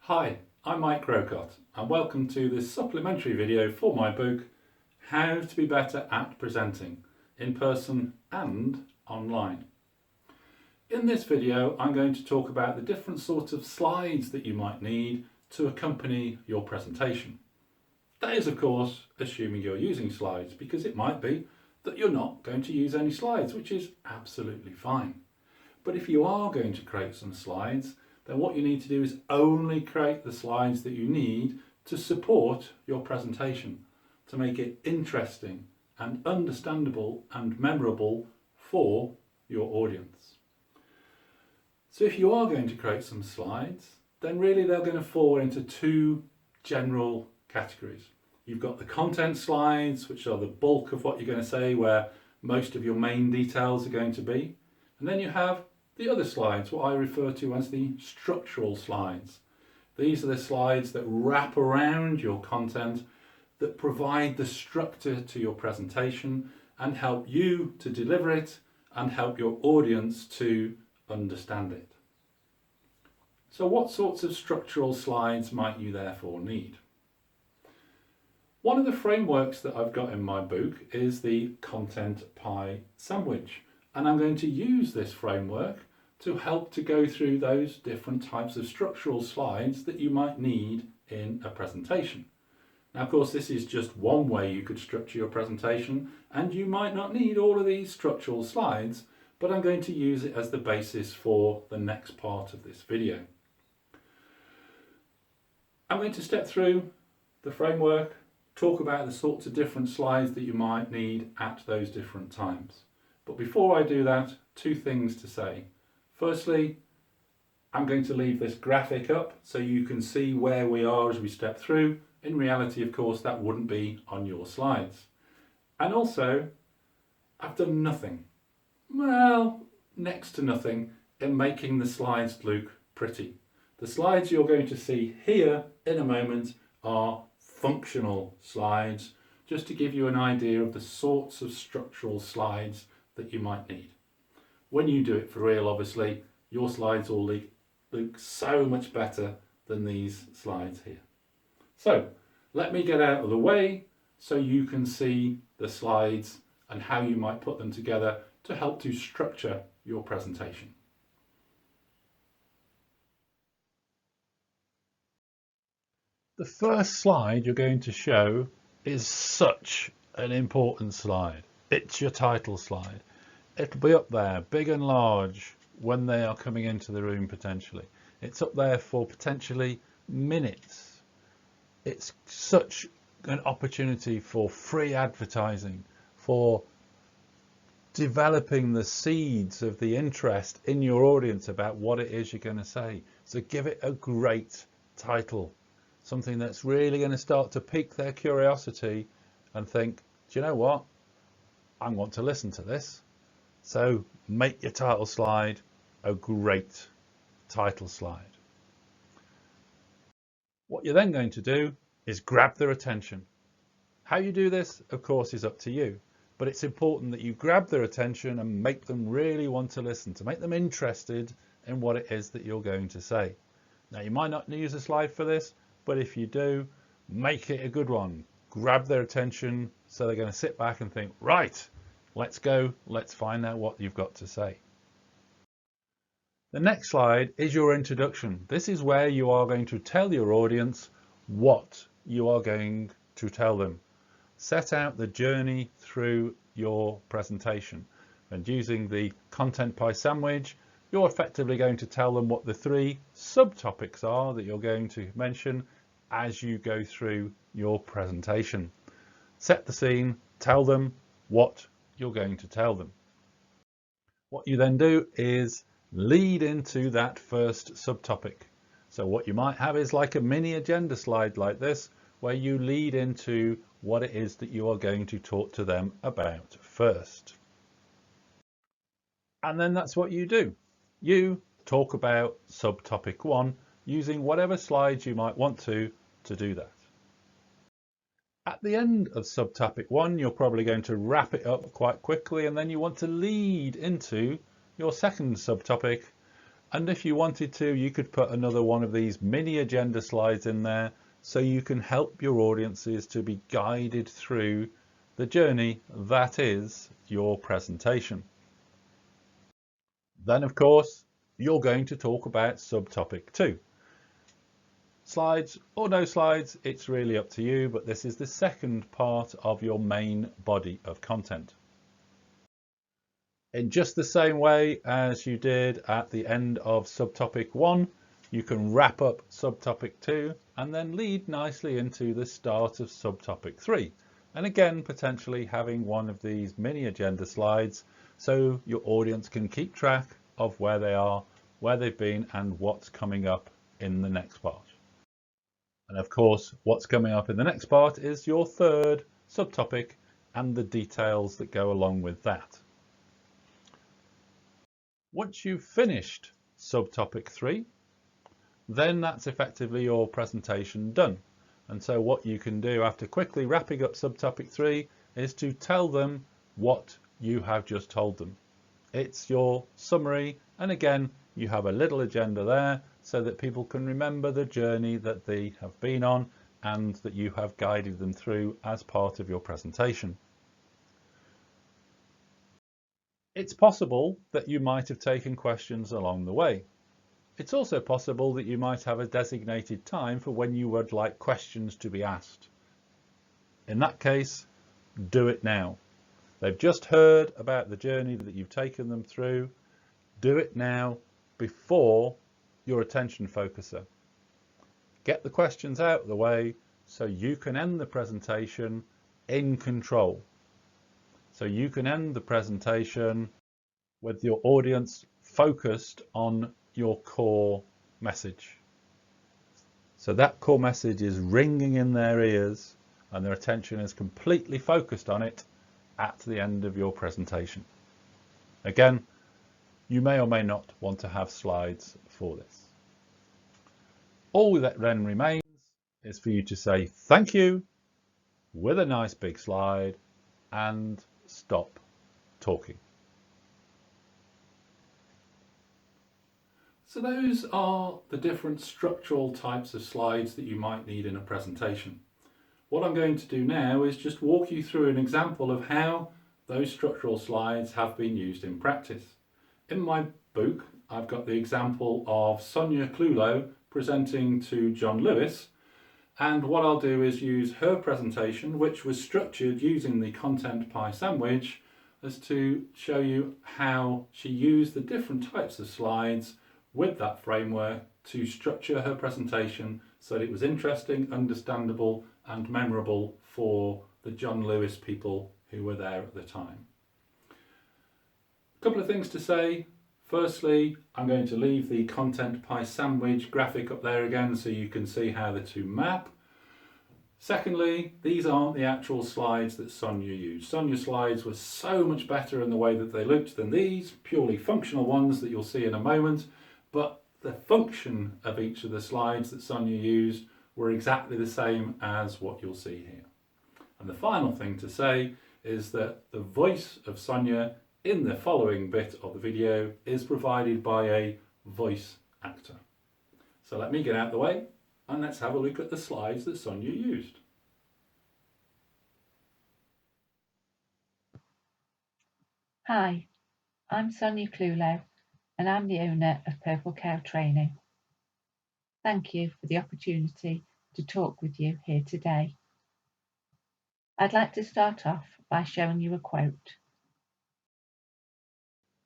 Hi, I'm Mike Crocott and welcome to this supplementary video for my book, How to be Better at Presenting, in person and online. In this video, I'm going to talk about the different sorts of slides that you might need to accompany your presentation. That is, of course, assuming you're using slides, because it might be that you're not going to use any slides, which is absolutely fine. But if you are going to create some slides, then what you need to do is only create the slides that you need to support your presentation, to make it interesting and understandable and memorable for your audience. So if you are going to create some slides, then really they're going to fall into two general categories. You've got the content slides, which are the bulk of what you're going to say, where most of your main details are going to be. And then you have the other slides, what I refer to as the structural slides. These are the slides that wrap around your content, that provide the structure to your presentation and help you to deliver it and help your audience to understand it. So what sorts of structural slides might you therefore need? One of the frameworks that I've got in my book is the content pie sandwich, and I'm going to use this framework to help to go through those different types of structural slides that you might need in a presentation. Now, of course, this is just one way you could structure your presentation, and you might not need all of these structural slides, but I'm going to use it as the basis for the next part of this video. I'm going to step through the framework, talk about the sorts of different slides that you might need at those different times. But before I do that, two things to say. Firstly, I'm going to leave this graphic up so you can see where we are as we step through. In reality, of course, that wouldn't be on your slides. And also, I've done nothing, well, next to nothing, in making the slides look pretty. The slides you're going to see here in a moment are functional slides, just to give you an idea of the sorts of structural slides that you might need. When you do it for real, obviously, your slides will look so much better than these slides here. So let me get out of the way so you can see the slides and how you might put them together to help to structure your presentation. The first slide you're going to show is such an important slide. It's your title slide. It'll be up there, big and large, when they are coming into the room potentially. It's up there for potentially minutes. It's such an opportunity for free advertising, for developing the seeds of the interest in your audience about what it is you're going to say. So give it a great title, something that's really going to start to pique their curiosity and think, do you know what? I want to listen to this. So make your title slide a great title slide. What you're then going to do is grab their attention. How you do this, of course, is up to you, but it's important that you grab their attention and make them really want to listen, to make them interested in what it is that you're going to say. Now, you might not use a slide for this, but if you do, make it a good one. Grab their attention so they're going to sit back and think, right, let's go, let's find out what you've got to say. The next slide is your introduction. This is where you are going to tell your audience what you are going to tell them. Set out the journey through your presentation. And using the content pie sandwich, you're effectively going to tell them what the three subtopics are that you're going to mention as you go through your presentation. Set the scene, tell them what you're going to tell them. What you then do is lead into that first subtopic. So what you might have is like a mini agenda slide like this, where you lead into what it is that you are going to talk to them about first. And then that's what you do. You talk about subtopic 1 using whatever slides you might want to do that. At the end of subtopic 1, you're probably going to wrap it up quite quickly, and then you want to lead into your second subtopic, And if you wanted to, you could put another one of these mini agenda slides in there so you can help your audiences to be guided through the journey that is your presentation. Then, of course, you're going to talk about subtopic 2. Slides or no slides, it's really up to you, but this is the second part of your main body of content. In just the same way as you did at the end of subtopic 1, you can wrap up subtopic 2 and then lead nicely into the start of subtopic 3. And again, potentially having one of these mini agenda slides so your audience can keep track of where they are, where they've been, and what's coming up in the next part. And of course, what's coming up in the next part is your third subtopic and the details that go along with that. Once you've finished subtopic 3, then that's effectively your presentation done. And so what you can do after quickly wrapping up subtopic 3 is to tell them what you have just told them. It's your summary, and again, you have a little agenda there so that people can remember the journey that they have been on and that you have guided them through as part of your presentation. It's possible that you might have taken questions along the way. It's also possible that you might have a designated time for when you would like questions to be asked. In that case, do it now. They've just heard about the journey that you've taken them through. Do it now before your attention focuser. Get the questions out of the way so you can end the presentation in control. So you can end the presentation with your audience focused on your core message. So that core message is ringing in their ears and their attention is completely focused on it at the end of your presentation. Again, you may or may not want to have slides for this. All that then remains is for you to say thank you with a nice big slide and stop talking. So those are the different structural types of slides that you might need in a presentation. What I'm going to do now is just walk you through an example of how those structural slides have been used in practice. In my book, I've got the example of Sonia Clulow presenting to John Lewis, and what I'll do is use her presentation, which was structured using the content pie sandwich, as to show you how she used the different types of slides with that framework to structure her presentation so that it was interesting, understandable and memorable for the John Lewis people who were there at the time. A couple of things to say. Firstly, I'm going to leave the content pie sandwich graphic up there again so you can see how the two map. Secondly, these aren't the actual slides that Sonia used. Sonia's slides were so much better in the way that they looked than these, purely functional ones that you'll see in a moment, but the function of each of the slides that Sonia used were exactly the same as what you'll see here. And the final thing to say is that the voice of Sonia in the following bit of the video is provided by a voice actor. So let me get out of the way and let's have a look at the slides that Sonia used. Hi, I'm Sonia Clulow and I'm the owner of Purple Cow Training. Thank you for the opportunity to talk with you here today. I'd like to start off by showing you a quote.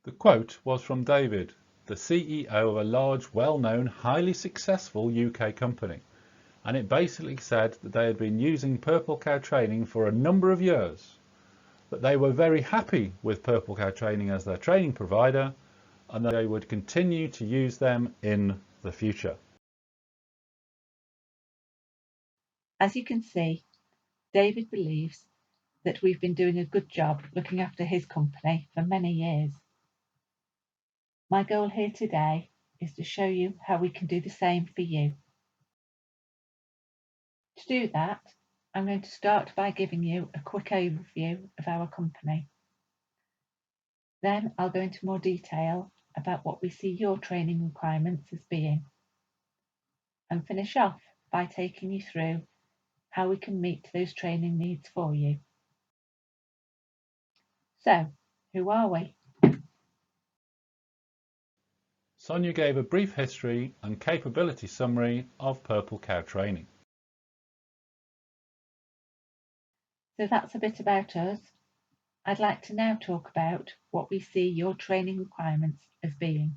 The quote was from David, the CEO of a large, well-known, highly successful UK company. And it basically said that they had been using Purple Cow Training for a number of years, that they were very happy with Purple Cow Training as their training provider, and that they would continue to use them in the future. As you can see, David believes that we've been doing a good job looking after his company for many years. My goal here today is to show you how we can do the same for you. To do that, I'm going to start by giving you a quick overview of our company. Then I'll go into more detail about what we see your training requirements as being, and finish off by taking you through how we can meet those training needs for you. So, who are we? Sonia gave a brief history and capability summary of Purple Cow Training. So that's a bit about us. I'd like to now talk about what we see your training requirements as being.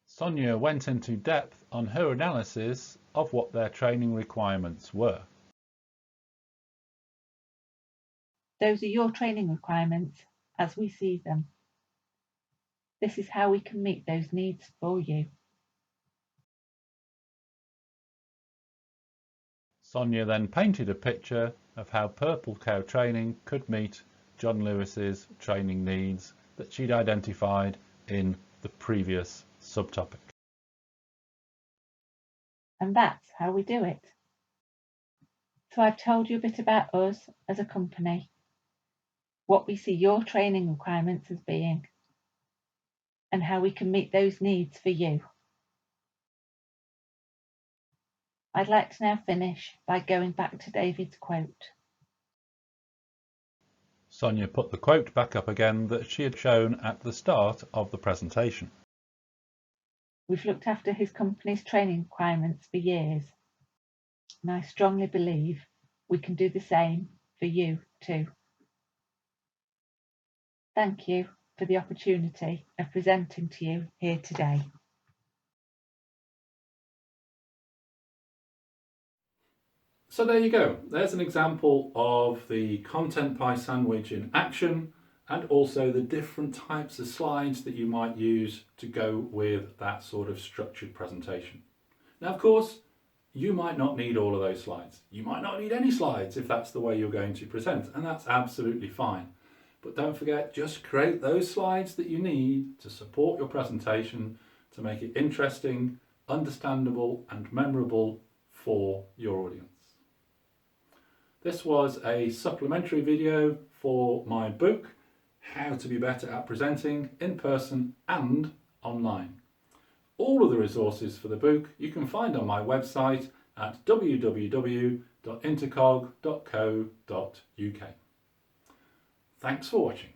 Sonia went into depth on her analysis of what their training requirements were. Those are your training requirements as we see them. This is how we can meet those needs for you. Sonia then painted a picture of how Purple Cow Training could meet John Lewis's training needs that she'd identified in the previous subtopic. And that's how we do it. So I've told you a bit about us as a company, what we see your training requirements as being, and how we can meet those needs for you. I'd like to now finish by going back to David's quote. Sonia put the quote back up again that she had shown at the start of the presentation. We've looked after his company's training requirements for years, and I strongly believe we can do the same for you too. Thank you for the opportunity of presenting to you here today. So there you go. There's an example of the content pie sandwich in action, and also the different types of slides that you might use to go with that sort of structured presentation. Now, of course, you might not need all of those slides. You might not need any slides if that's the way you're going to present, and that's absolutely fine. But don't forget, just create those slides that you need to support your presentation, to make it interesting, understandable, and memorable for your audience. This was a supplementary video for my book, How to Be Better at Presenting in Person and Online. All of the resources for the book you can find on my website at www.intercog.co.uk. Thanks for watching.